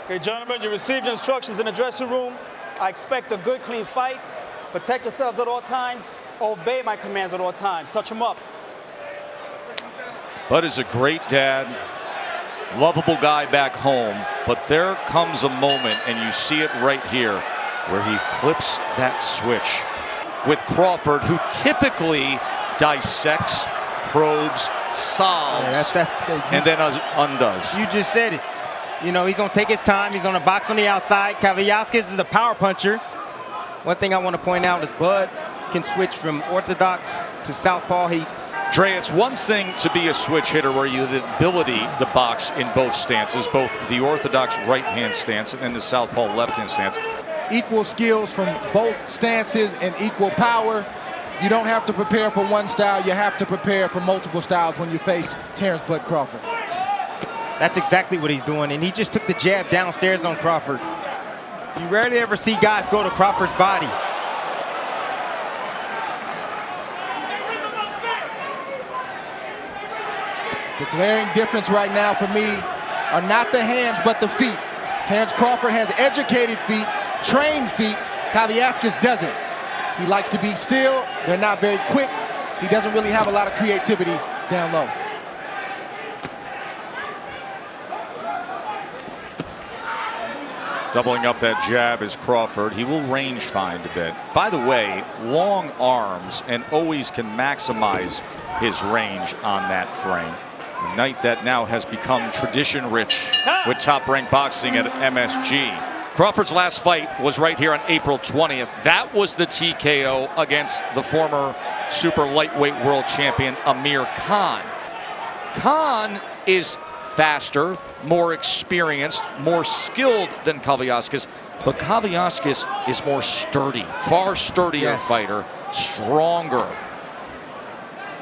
Okay, gentlemen, you received your instructions in the dressing room. I expect a good, clean fight. Protect yourselves at all times. Obey my commands at all times. Touch them up. Bud is a great dad, lovable guy back home, but there comes a moment, and you see it right here, where he flips that switch with Crawford, who typically dissects, probes, solves, and then undoes. You just said it. You know, he's going to take his time. He's going to box on the outside. Kaviasquez is a power puncher. One thing I want to point out is Bud can switch from orthodox to southpaw. Dre, it's one thing to be a switch hitter where you have the ability to box in both stances, both the orthodox right-hand stance and the southpaw left-hand stance. Equal skills from both stances and equal power. You don't have to prepare for one style. You have to prepare for multiple styles when you face Terence "Bud" Crawford. That's exactly what he's doing, and he just took the jab downstairs on Crawford. You rarely ever see guys go to Crawford's body. The glaring difference right now for me are not the hands, but the feet. Terence Crawford has educated feet, trained feet. Kaviasquez doesn't. He likes to be still. They're not very quick. He doesn't really have a lot of creativity down low. Doubling up that jab is Crawford. He will range find a bit. By the way, long arms and always can maximize his range on that frame. A night that now has become tradition rich with top-ranked boxing at MSG. Crawford's last fight was right here on April 20th. That was the TKO against the former super lightweight world champion Amir Khan. Khan is faster, more experienced, more skilled than Kaviasquez, but Kaviasquez is more sturdy, far sturdier fighter, stronger.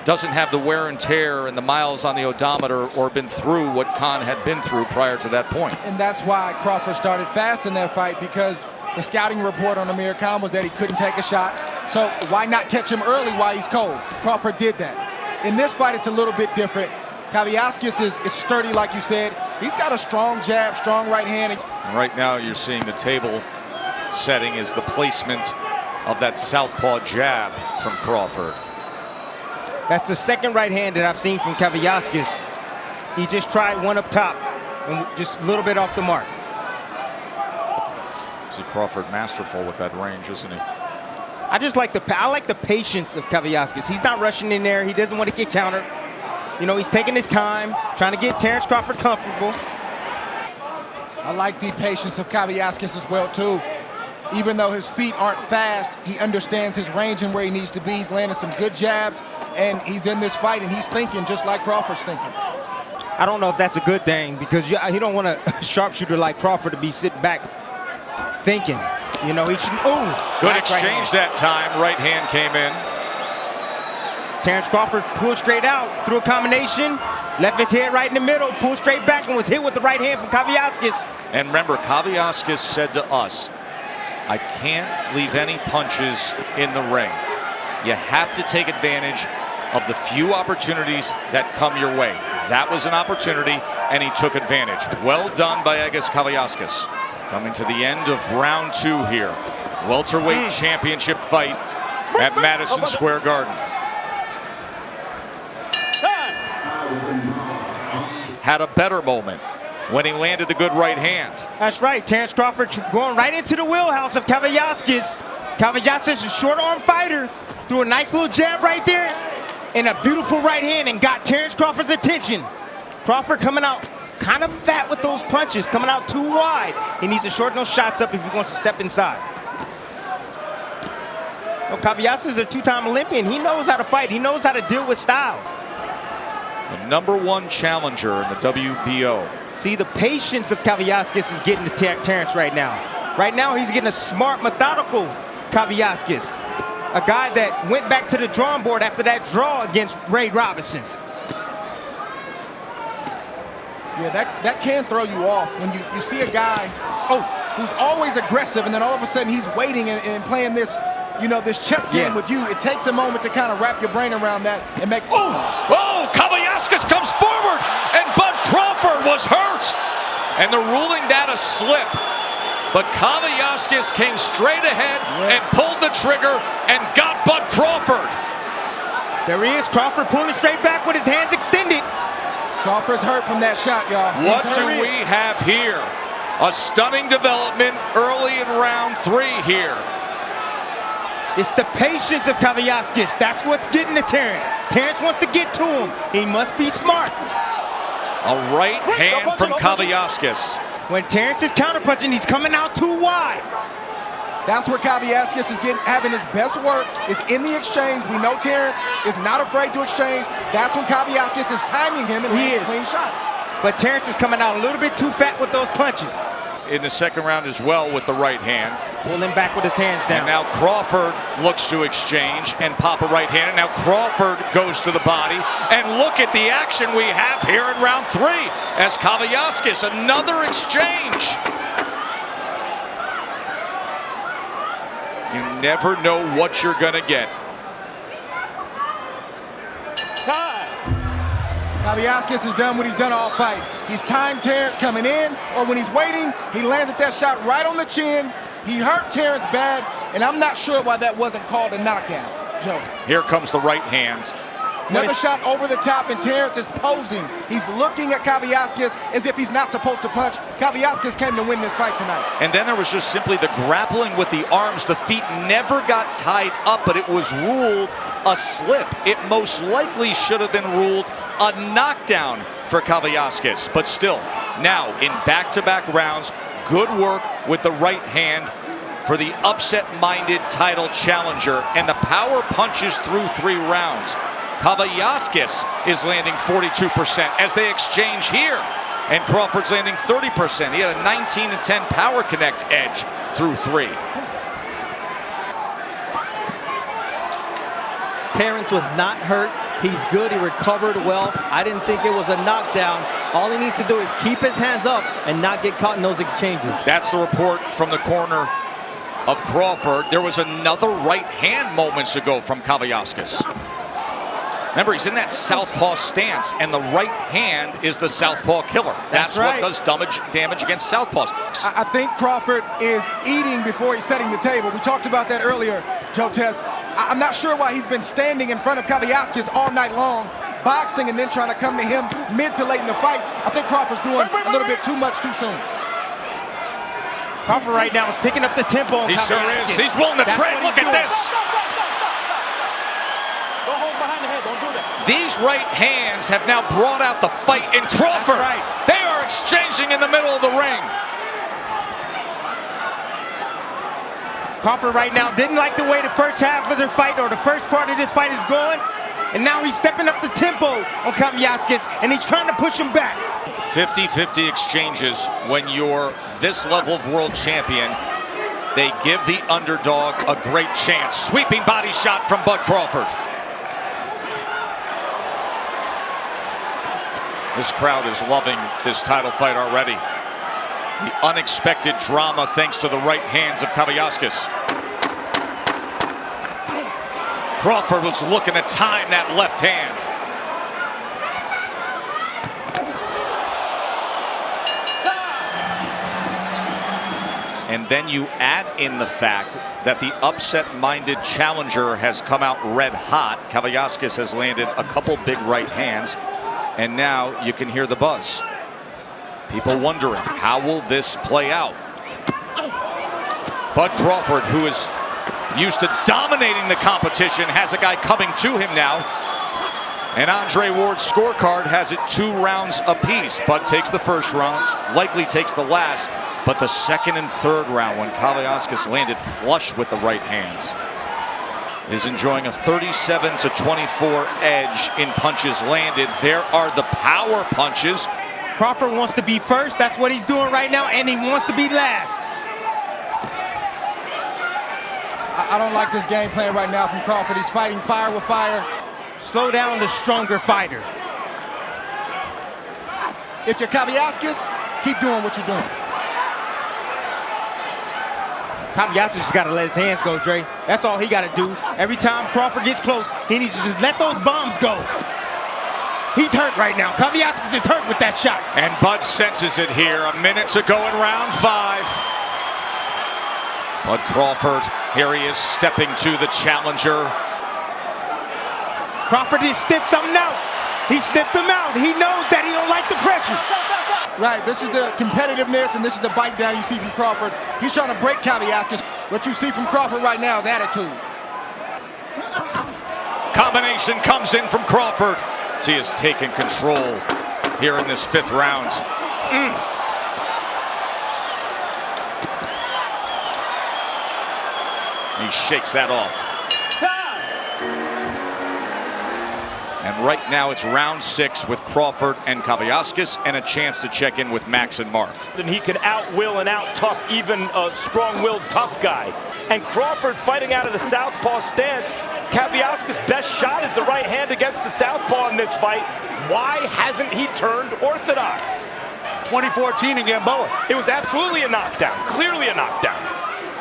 Doesn't have the wear and tear and the miles on the odometer or been through what Khan had been through prior to that point. And that's why Crawford started fast in that fight, because the scouting report on Amir Khan was that he couldn't take a shot. So why not catch him early while he's cold? Crawford did that. In this fight, it's a little bit different. Kaviasquez is sturdy, like you said. He's got a strong jab, strong right hand. And right now you're seeing the table setting is the placement of that southpaw jab from Crawford. That's the second right hand that I've seen from Kaviasquez. He just tried one up top and just a little bit off the mark. See Crawford masterful with that range, isn't he? I like the patience of Kaviasquez. He's not rushing in there. He doesn't want to get countered. You know, he's taking his time, trying to get Terence Crawford comfortable. I like the patience of Kaviasquez as well, too. Even though his feet aren't fast, he understands his range and where he needs to be. He's landing some good jabs, and he's in this fight, and he's thinking just like Crawford's thinking. I don't know if that's a good thing, because you don't want a sharpshooter like Crawford to be sitting back thinking. You know, he should. Ooh, good exchange that time. Right hand came in. Terence Crawford pulled straight out, threw a combination, left his head right in the middle, pulled straight back, and was hit with the right hand from Kaviasquez. And remember, Kaviasquez said to us, I can't leave any punches in the ring. You have to take advantage of the few opportunities that come your way. That was an opportunity, and he took advantage. Well done by Egidijus Kavaliauskas. Coming to the end of round 2 here. Welterweight championship fight at Madison Square Garden. Had a better moment when he landed the good right hand. That's right. Terence Crawford going right into the wheelhouse of Kaviasquez. Kaviasquez is a short arm fighter. Threw a nice little jab right there and a beautiful right hand and got Terence Crawford's attention. Crawford coming out kind of fat with those punches, coming out too wide. He needs to shorten those shots up if he wants to step inside. Well, Kaviasquez is a 2-time Olympian. He knows how to fight. He knows how to deal with styles. The #1 challenger in the WBO. See, the patience of Kaviasquez is getting to Terence right now. Right now, he's getting a smart, methodical Kaviasquez. A guy that went back to the drawing board after that draw against Ray Robinson. Yeah, that can throw you off when you see a guy who's always aggressive, and then all of a sudden he's waiting and playing this, you know, this chess game with you. It takes a moment to kind of wrap your brain around that and make. Oh, Kaviasquez comes forward, and Bud Crawford was hurt. and they're ruling that a slip. But Kaviasquez came straight ahead and pulled the trigger and got Bud Crawford. There he is, Crawford pulling straight back with his hands extended. Crawford's hurt from that shot, y'all. What do we have here? A stunning development early in round 3 here. It's the patience of Kaviasquez. That's what's getting to Terence. Terence wants to get to him. He must be smart. A right hand from Kaviasquez. When Terence is counterpunching, he's coming out too wide. That's where Kaviasquez is having his best work, is in the exchange. We know Terence is not afraid to exchange. That's when Kaviasquez is timing him and landing clean shots. But Terence is coming out a little bit too fat with those punches. In the second round as well with the right hand. Pulling back with his hands down. And now Crawford looks to exchange and pop a right hand. And now Crawford goes to the body. And look at the action we have here in round 3 as Kaviasquez, another exchange. You never know what you're gonna get. Kaviasquez has done what he's done all fight. He's timed Terence coming in, or when he's waiting, he landed that shot right on the chin. He hurt Terence bad, and I'm not sure why that wasn't called a knockdown, Joe. Here comes the right hand. Another shot over the top, and Terence is posing. He's looking at Kaviasquez as if he's not supposed to punch. Kaviasquez came to win this fight tonight. And then there was just simply the grappling with the arms. The feet never got tied up, but it was ruled a slip. It most likely should have been ruled a knockdown for Kaviasquez. But still, now in back-to-back rounds, good work with the right hand for the upset-minded title challenger. And the power punches through 3 rounds. Kaviasquez is landing 42% as they exchange here. And Crawford's landing 30%. He had a 19-10 power connect edge through 3. Terence was not hurt. He's good. He recovered well. I didn't think it was a knockdown. All he needs to do is keep his hands up and not get caught in those exchanges. That's the report from the corner of Crawford. There was another right hand moments ago from Kaviasquez. Remember, he's in that southpaw stance, and the right hand is the southpaw killer. That's right. what does damage against southpaws. I think Crawford is eating before he's setting the table. We talked about that earlier, Joe Tess. I'm not sure why he's been standing in front of Kaviasquez all night long, boxing and then trying to come to him mid to late in the fight. I think Crawford's doing a little bit too much too soon. Crawford right now is picking up the tempo on He sure is. He's willing to trade. Look at this. Don't hold behind the head. Don't do that. These right hands have now brought out the fight in Crawford. That's right. They are exchanging in the middle of the ring. Crawford right now didn't like the way the first half of the fight or the first part of this fight is going. And now he's stepping up the tempo on Kaviasquez, and he's trying to push him back. 50-50 exchanges when you're this level of world champion. They give the underdog a great chance. Sweeping body shot from Bud Crawford. This crowd is loving this title fight already. The unexpected drama thanks to the right hands of Kaviasquez. Crawford was looking to time that left hand. And then you add in the fact that the upset-minded challenger has come out red hot. Kaviasquez has landed a couple big right hands. And now you can hear the buzz. People wondering, how will this play out? Bud Crawford, who is used to dominating the competition, has a guy coming to him now. And Andre Ward's scorecard has it 2 rounds apiece. Bud takes the first round, likely takes the last, but the second and third round, when Kaviasquez landed flush with the right hands, is enjoying a 37-24 edge in punches landed. There are the power punches. Crawford wants to be first. That's what he's doing right now, and he wants to be last. I don't like this game plan right now from Crawford. He's fighting fire with fire. Slow down the stronger fighter. If you're Kaviasquez, keep doing what you're doing. Kaviasquez just got to let his hands go, Dre. That's all he got to do. Every time Crawford gets close, he needs to just let those bombs go. He's hurt right now. Kaviasquez is hurt with that shot. And Bud senses it here. A minute to go in round 5. Bud Crawford, here he is stepping to the challenger. Crawford just sniffed something out. He sniffed him out. He knows that he don't like the pressure. Right, this is the competitiveness and this is the bite down you see from Crawford. He's trying to break Kaviasquez. What you see from Crawford right now is attitude. Combination comes in from Crawford. He has taken control here in this 5th round. He shakes that off. And right now it's round 6 with Crawford and Kaviasquez and a chance to check in with Max and Mark. Then he can out-will and out-tough even a strong-willed tough guy. And Crawford fighting out of the southpaw stance. Kaviasquez' best shot is the right hand against the southpaw in this fight. Why hasn't he turned orthodox? 2014 in Gamboa. It was absolutely a knockdown, clearly a knockdown.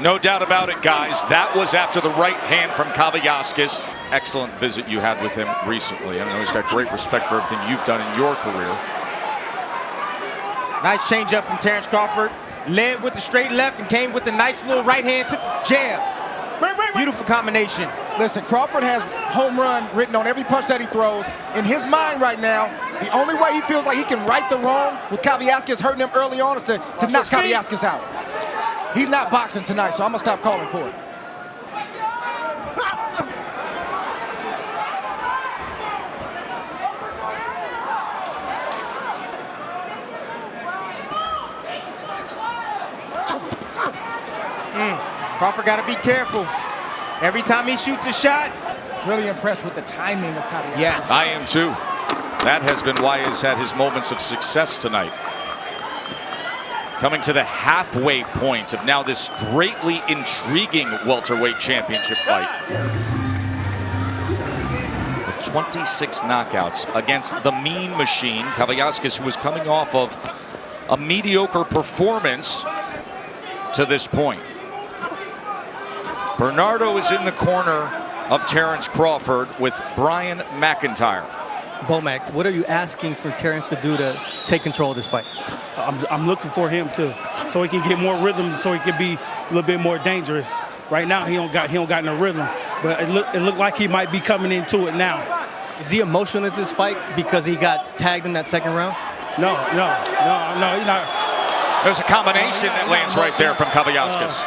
No doubt about it, guys. That was after the right hand from Kaviasquez. Excellent visit you had with him recently. I know he's got great respect for everything you've done in your career. Nice change-up from Terence Crawford. Led with the straight left and came with a nice little right hand to jab. Beautiful combination. Listen, Crawford has home run written on every punch that he throws. In his mind right now, the only way he feels like he can right the wrong with Kaviasquez hurting him early on is to knock Kaviasquez out. He's not boxing tonight, so I'm going to stop calling for it. Crawford got to be careful. Every time he shoots a shot. Really impressed with the timing of Kaviasquez. Yes. I am too. That has been why he's had his moments of success tonight. Coming to the halfway point of now this greatly intriguing welterweight championship fight. With 26 knockouts against the Mean Machine, Kaviasquez, who was coming off of a mediocre performance to this point. Bernardo is in the corner of Terence Crawford with Brian McIntyre. Bomac, what are you asking for Terence to do to take control of this fight? I'm looking for him so he can get more rhythm, so he can be a little bit more dangerous. Right now he don't got no rhythm, but it looked like he might be coming into it now. Is he emotional in this fight because he got tagged in that 2nd round? No, he's not. There's a combination that lands right there from Kaviasquez.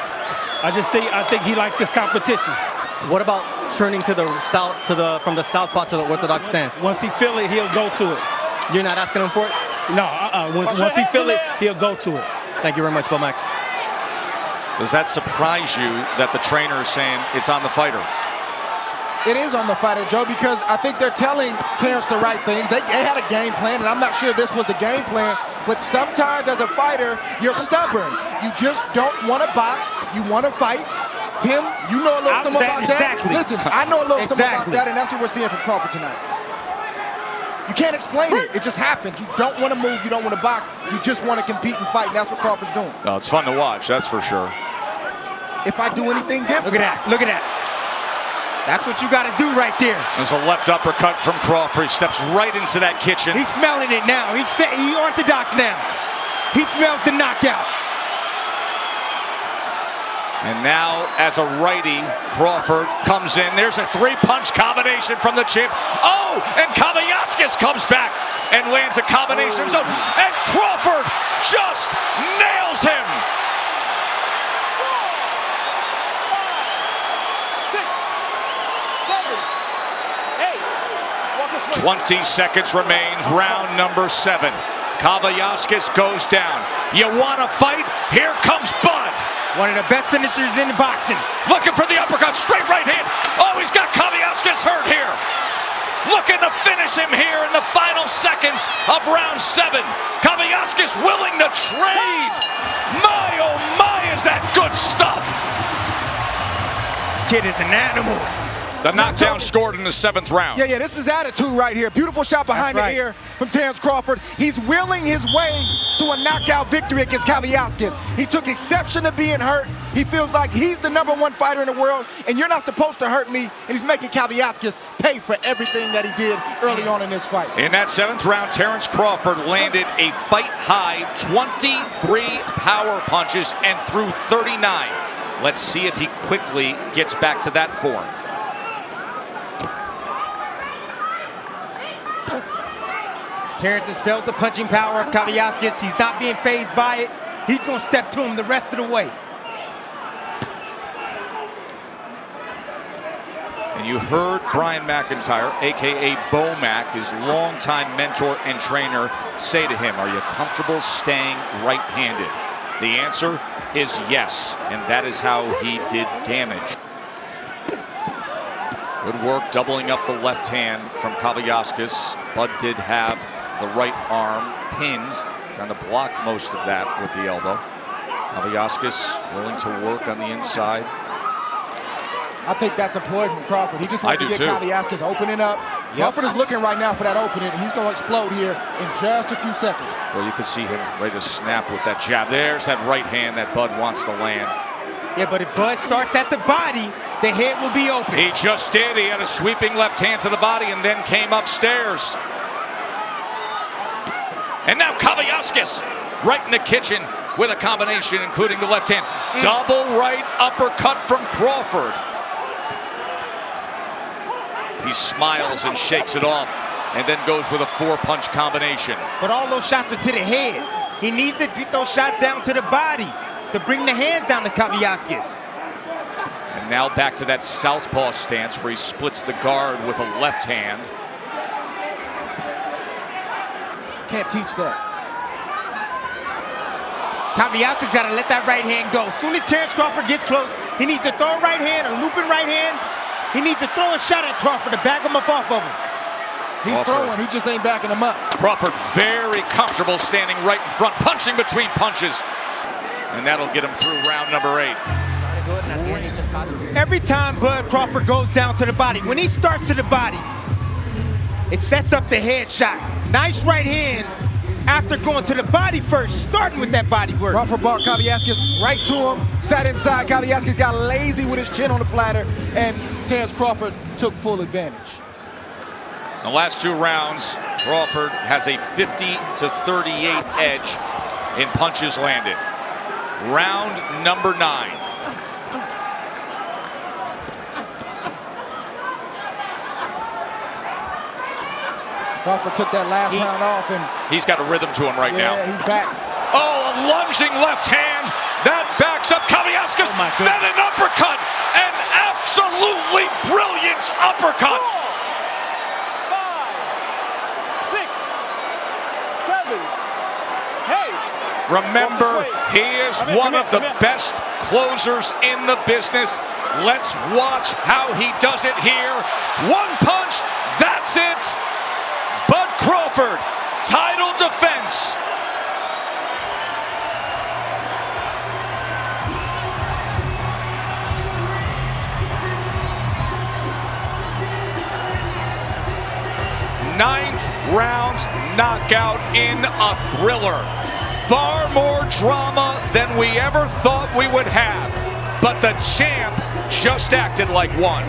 I think he liked this competition. What about turning to the south, from the southpaw to the orthodox stance? Once he feel it, he'll go to it. You're not asking him for it? No, once he feel it, he'll go to it. Thank you very much, Bomac. Does that surprise you that the trainer is saying it's on the fighter? It is on the fighter, Joe, because I think they're telling Terence the right things. They had a game plan, and I'm not sure this was the game plan, but sometimes as a fighter, you're stubborn. You just don't want to box. You want to fight. Tim, you know a little something about that? Listen, I know a little something about that, and that's what we're seeing from Crawford tonight. You can't explain it. It just happens. You don't want to move. You don't want to box. You just want to compete and fight, and that's what Crawford's doing. No, it's fun to watch, that's for sure. If I do anything different. Look at that. Look at that. That's what you got to do right there. There's a left uppercut from Crawford. He steps right into that kitchen. He's smelling it now. He's orthodox now. He smells the knockout. And now, as a righty, Crawford comes in. There's a 3-punch combination from the champ. Oh, and Kaviasquez comes back and lands a combination zone. And Crawford just nails him. 20 seconds remains, round number 7. Kaviasquez goes down. You want to fight? Here comes Bud. One of the best finishers in boxing. Looking for the uppercut, straight right hand. Oh, he's got Kaviasquez hurt here. Looking to finish him here in the final seconds of round 7. Kaviasquez willing to trade. My, oh my, is that good stuff. This kid is an animal. The knockdown scored in the 7th round. Yeah, this is attitude right here. Beautiful shot behind the ear from Terence Crawford. He's willing his way to a knockout victory against Kaviasquez. He took exception to being hurt. He feels like he's the #1 fighter in the world, and you're not supposed to hurt me, and he's making Kaviasquez pay for everything that he did early on in this fight. In that 7th round, Terence Crawford landed a fight-high 23 power punches and threw 39. Let's see if he quickly gets back to that form. Terence has felt the punching power of Kaviasquez. He's not being fazed by it. He's going to step to him the rest of the way. And you heard Brian McIntyre, a.k.a. Bo-Mac, his longtime mentor and trainer, say to him, are you comfortable staying right-handed? The answer is yes, and that is how he did damage. Good work doubling up the left hand from Kaviasquez. Bud did have the right arm pinned, trying to block most of that with the elbow. Kaviasquez willing to work on the inside. I think that's a ploy from Crawford. He just wants to get Kaviasquez opening up. Crawford is looking right now for that opening, and he's going to explode here in just a few seconds. Well, you can see him ready to snap with that jab. There's that right hand that Bud wants to land. Yeah, but if Bud starts at the body, the head will be open. He just did. He had a sweeping left hand to the body and then came upstairs. And now Kaviasquez right in the kitchen with a combination, including the left hand. Double right uppercut from Crawford. He smiles and shakes it off and then goes with a 4-punch combination. But all those shots are to the head. He needs to get those shots down to the body to bring the hands down to Kaviasquez. And now back to that southpaw stance where he splits the guard with a left hand. Can't teach that. Kaviasquez got to let that right hand go. As soon as Terence Crawford gets close, he needs to throw a right hand, a looping right hand. He needs to throw a shot at Crawford to back him up off of him. He's throwing, he just ain't backing him up. Crawford very comfortable standing right in front, punching between punches. And that'll get him through round number 8. Every time Bud Crawford goes down to the body, when he starts to the body, it sets up the head shot. Nice right hand after going to the body first, starting with that body work. Crawford brought Kaviasquez right to him, sat inside. Kaviasquez got lazy with his chin on the platter, and Terence Crawford took full advantage. The last 2 rounds, Crawford has a 50-38 edge in punches landed. Round number 9. Crawford took that last round off, and he's got a rhythm to him right now. Yeah, he's back. Oh, a lunging left hand that backs up Kaviasquez. Then an uppercut, an absolutely brilliant uppercut. 4, 5, 6, 7, 8. Remember, he is one of the best closers in the business. Let's watch how he does it here. 1 punch, that's it. Bud Crawford, title defense. Ninth round knockout in a thriller. Far more drama than we ever thought we would have. But the champ just acted like one.